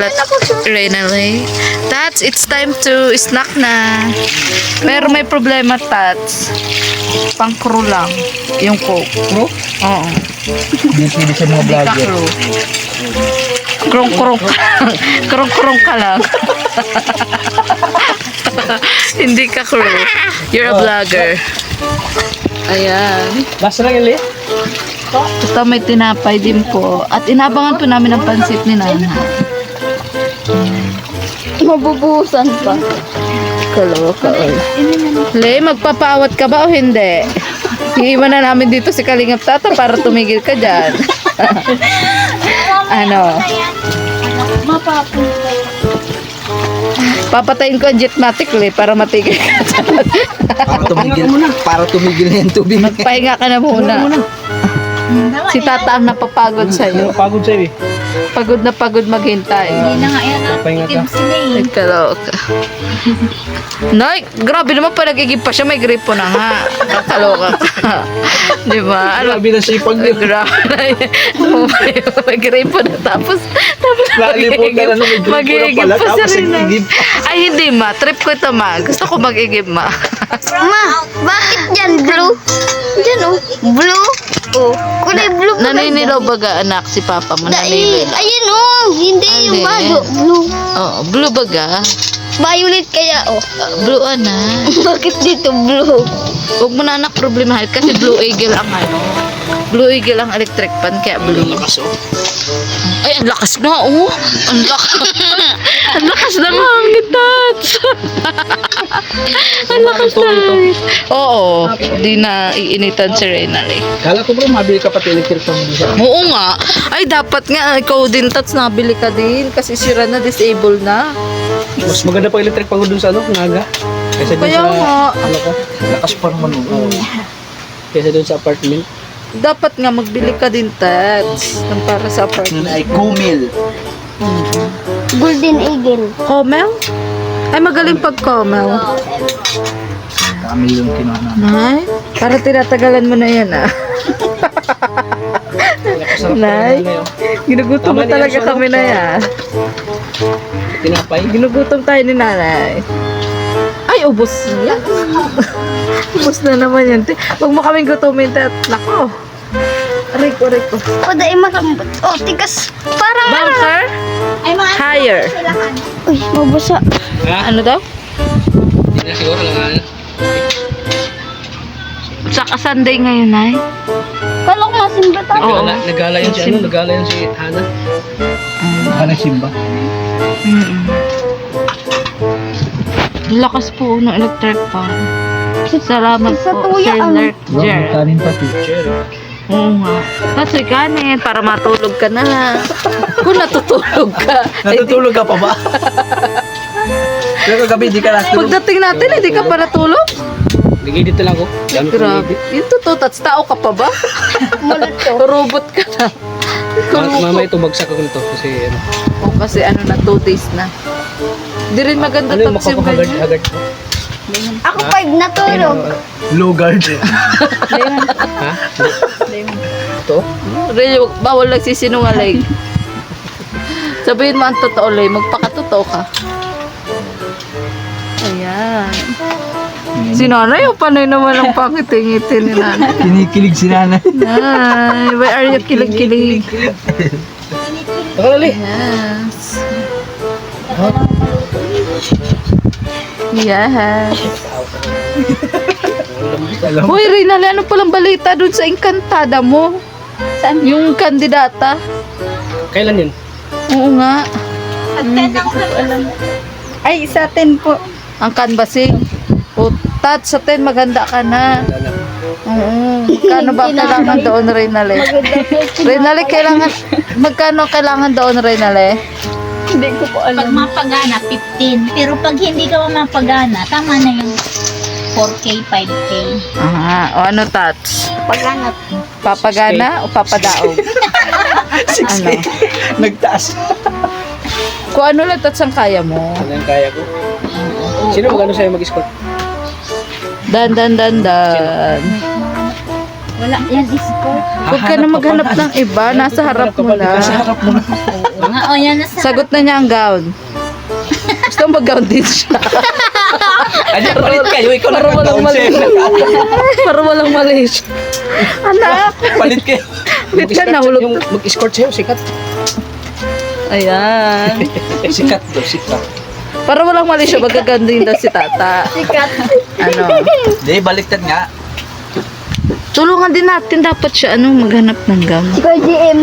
Lola Renale. Tats, it's time to snack na. Pero may problema, Tats. Pang-crew lang. Yung Coke. Bro? Oo. Hindi pwede sa mga Hindi ka vlogger. crew. Krong-krong ka lang. Krong-krong ka lang. Hindi ka crew. You're a vlogger. Ayan. Last lang yun, Ito may tinapay din po. At inabangan po namin ang pansit ni Nana. Mabubuhusan pa. Kaloka. Le, magpapaawat ka ba o hindi? Iiwan na namin dito si Kalingap Tata para tumigil ka dyan. Ano? Papatayin ko ang jetmatic, Le, para matigil ka dyan. Para tumigil na yung tubig. Magpahinga ka na muna. Si Tata ang napapagod sa'yo. Pagod sa'yo eh. Pagod na pagod maghintay. Hindi na nga yan. Pahinga ka. Titim sila eh. Ay, kaloka. Nay, grabe naman pa nagiging pa siya. May gripo na nga. Kaloka ka. Di ba? Ano? Grabe na sipag Ay, din. grabe. May gripo na tapos Lalipot ka na nung may gripo na mag-iigib pala, pa siya tapos rin. nag-iigib. Ay, hindi ma. Trip ko ito ma. Gusto ko mag-igib ma. Ma, bakit dyan blue? Dyan oh. Blue? Oh. Kulay blue pa. Naninilaw baga anak si papa mo? Naninilaw. Ayun oh. Hindi yung Alin? bago. Blue. Oo, blue baga. Violet kaya oh. Blue anak. Bakit dito blue? Huwag mo na anak problemahin kasi Blue Eagle ang ano. Blue Eagle ang electric fan kaya blue. Lakas oh. Ay, ang lakas na oh. Ang lakas. Ang lakas ng hangin, Tats. Ang lakas na hangin. Oo, di na iinitan si Reynal eh. Kala ko bro, mabili ka pati electric fan mo siya. Oo nga. Ay, dapat nga ikaw din, Tats, nabili ka din. Kasi sira na, disable na. Mas maganda pa electric fan ko dun sa ano, Naga. Kaysa dun Kaya sa, nga. ano ko, lakas pa naman oh. Kaysa dun sa apartment. Dapat nga magbili ka din, Tats. Ng para sa apartment. Ay, Kumil. Golden Eagle. Comel? Ay, magaling pag Comel. Kamil yung kinuha na. Nay, para tinatagalan mo na yan ah. Nay, ginugutom mo Tama talaga niya, kami na yan. Tinapay. Ginugutom tayo ni nanay. Ay, ubos niya. Ubos na naman yan. Huwag mo kaming gutumin. Nako. Rico. O, dahil malambot. O, tigas. Parang Bunker? Ay, mga Higher. Uy, mabasa. Ha? Ano daw? Hindi na siguro lang. Saka Sunday ngayon, Nay. Kalok masimba tayo. Oo. Nagala yan si ano, nagala yan si Hana. Hana Simba. Lakas po ng electric fan. Salamat Sa po, tuya, Sir ano? Jer. Kanin pa teacher. Oo nga. Kasi kanin, para matulog ka na lang. Kung natutulog ka. ay, Natutulog ka pa ba? Pero kagabi di ka natulog. Pagdating natin, hindi ka pa natulog? Nag-edit na lang ako. Dami ko Grabe. Yung totoo, Tats, tao ka pa ba? Mulot to. Robot ka na. Mama ito bagsak ako nito kasi ano. O, kasi ano na, 2 days na. Hindi rin maganda, Ano yung Tats, yung ganyan. makapagagad ko? Ako 5 natulog. Low guard. Ha? Ito? Really, bawal nagsisinungaling. Sabihin mo ang totoo, Lay. Magpakatotoo ka. Ayan. Si nanay, o panay naman ang pakitingiti ni nanay. Kinikilig si nanay. Nay, why are you kilig-kilig? Nakalali. Yes. Yes. Alam. Hoy, Rinal, ano palang balita dun sa Encantada mo? Saan? Yung kandidata? Kailan yun? Oo nga. Ay, sa 10 po. Ang canvassing. O, Tat, sa 10, maganda ka na. Oo. Magkano ba kailangan doon, Rinal? Rinal, kailangan, magkano kailangan doon, Rinal? Hindi ko po Pag mapagana, 15. Pero pag hindi ka mapagana, tama na yung 4K, 5K. Aha. O, ano, Tats? Paghanap. Papagana o papadaog? 6K. Nagtaas. Kung ano lang, Tats, ang kaya mo. Ano yung kaya ko? Sino magano sa'yo mag-escort? Dan. Wala yan, isport. Huwag ka na maghanap ng iba. Nasa harap mo na. Nasa harap mo na. Mga Oo, yan na sa... Sagot na niya ang gown. Gusto mo mag-gown din siya. Ay, palit kayo. Ikaw Para walang nagkataon mali. siya. Para walang mali siya. Anak. Palit kayo. Wait ka, nahulog. Yung mag-escort sa'yo, sikat. Ayan. Sikat daw, sikat. Para walang mali siya, magaganding daw si tata. Sikat. Ano? Hindi, baliktad nga. Tulungan din natin dapat siya maghanap ng gown. Si Kuya GM.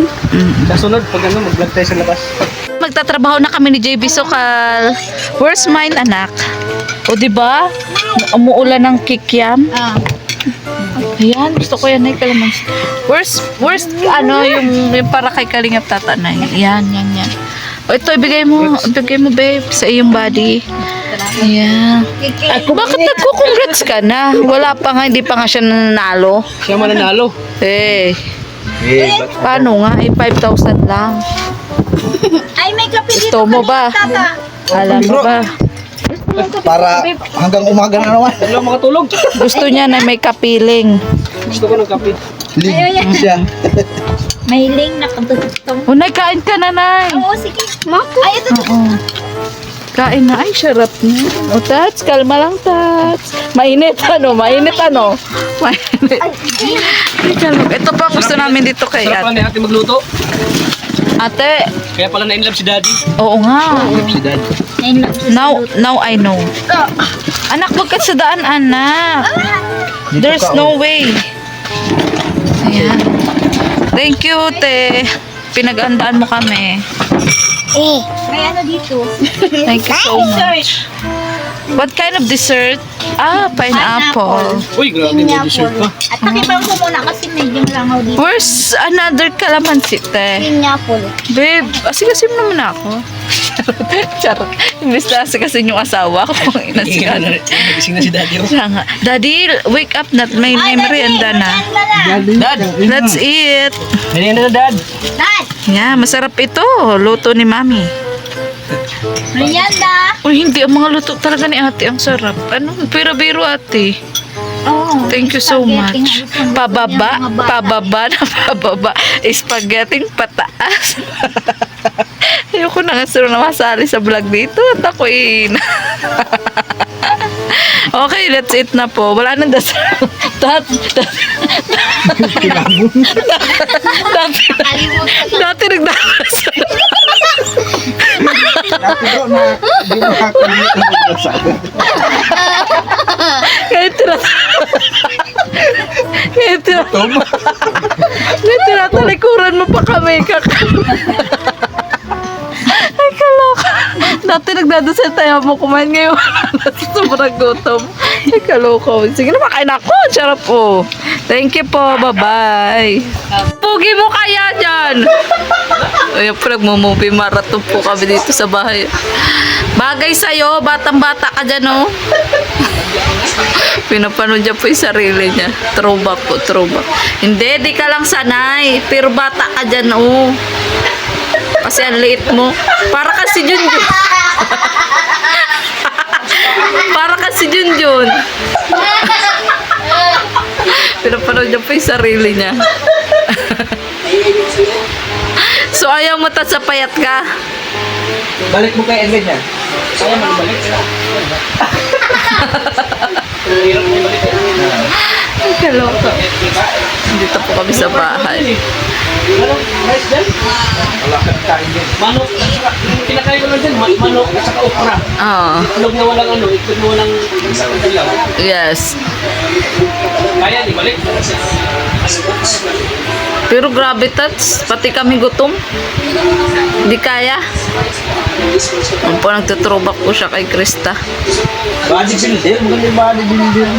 Sa sunod, pag mag-vlog tayo sa labas. Magtatrabaho na kami ni JB Sokal. Where's mine, anak? O, diba? Umuulan ng kikiam. Ah, Ayan, gusto ko yan ay kalamansi. Where's, yung para kay Kalingap Tatanay. Yan. O, ito, ibigay mo, babe, sa iyong body. Ayan. Bakit nagko-congrats ka na? Wala pa nga, hindi pa nga siya nanalo. Siya mananalo. Eh, Eh, paano nga? 5,000 lang. ay, may kape dito. Gusto mo ba? Tata. Alam mo ba? Para hanggang umaga na naman. wala makatulog. Gusto niya na may kapiling. Gusto ko ng kape. Lig siya. May link na katutong. Unay, kain ka na, Nay. Oo, sige. Ay, ito. Oo. Kain na. Ay, sarap niya. O, Tats, kalma lang, Tats. Mainit, Mainit. Ay, kalma. Ito pa ang gusto namin dito kay Sarap lang ate. ni ate magluto. Ate, Kaya pala na-inlove si daddy. oo nga. Si daddy. Now I know. Anak, wag ka sa daan, anak. There's no way. Ayan. Thank you, te. Pinag-andaan mo kami. May ano dito. Thank you so much. What kind of dessert? Ah, pineapple. Uy, grabe may dessert pa. At nakipang ko muna kasi medyo langaw dito. Where's another calamansi, te? Pineapple. Babe, asikasin mo naman ako. Charot. Imbis na asikasin yung asawa ko. Inasikan. Nagising na si daddy. Siya nga. Daddy, wake up na. May merienda na. Dad! Let's eat. Merienda na, dad. Dad! Yeah, masarap ito. Luto ni Mami. Merienda! Uy, hindi. Ang mga luto talaga ni ate. Ang sarap. Ano? Biro-biro ate. Oh, Thank you so spaghetti much. nga gusto ng Pababa. mga bata. Pababa. Spaghetti pataas. Ayoko na nga sila na masali sa vlog dito. At ako'y okay, let's eat na po. Wala nang dasal. Dati nagdadasal. Dati bro, di makakalimit ng pagdasal. Kaya tinatalikuran mo pa kami. Ay, kaloka. Dati nagdadasal tayo mo kumain ngayon. Sobrang gutom. Ay, kaloka. Sige na, makain ako. Sarap po. Thank you po. Bye-bye. Pugi mo kaya dyan. Ayun po, nagmumovie marathon po kami dito sa bahay. Bagay sa'yo. Batang-bata ka dyan, oh. Pinapanood niya po yung sarili niya. Throwback po, throwback. Hindi, di ka lang sanay. Pero bata ka dyan, oh. Kasi ang liit mo. Para kasi Junjun. Para kasi Junjun. Pinapanood niya po yung sarili niya. So ayaw mo sa payat ka? Balik mo kay Edwin yan. Kaya magbalik. Hirap mo balik. Ay, kaloka. Dito po kami sa bahay. Manok, rice dyan? Wala kang kain din. Manok, kinakain ko lang dyan. Manok at saka okra. Oo. Itlog na walang itlog na walang dilaw. Yes. Kaya, di balik. Pero grabe, Tats. Pati kami gutom. Hindi kaya. Ang po nagtutrobak po siya kay Krista. Bodybuilder, maganda yung bodybuilder.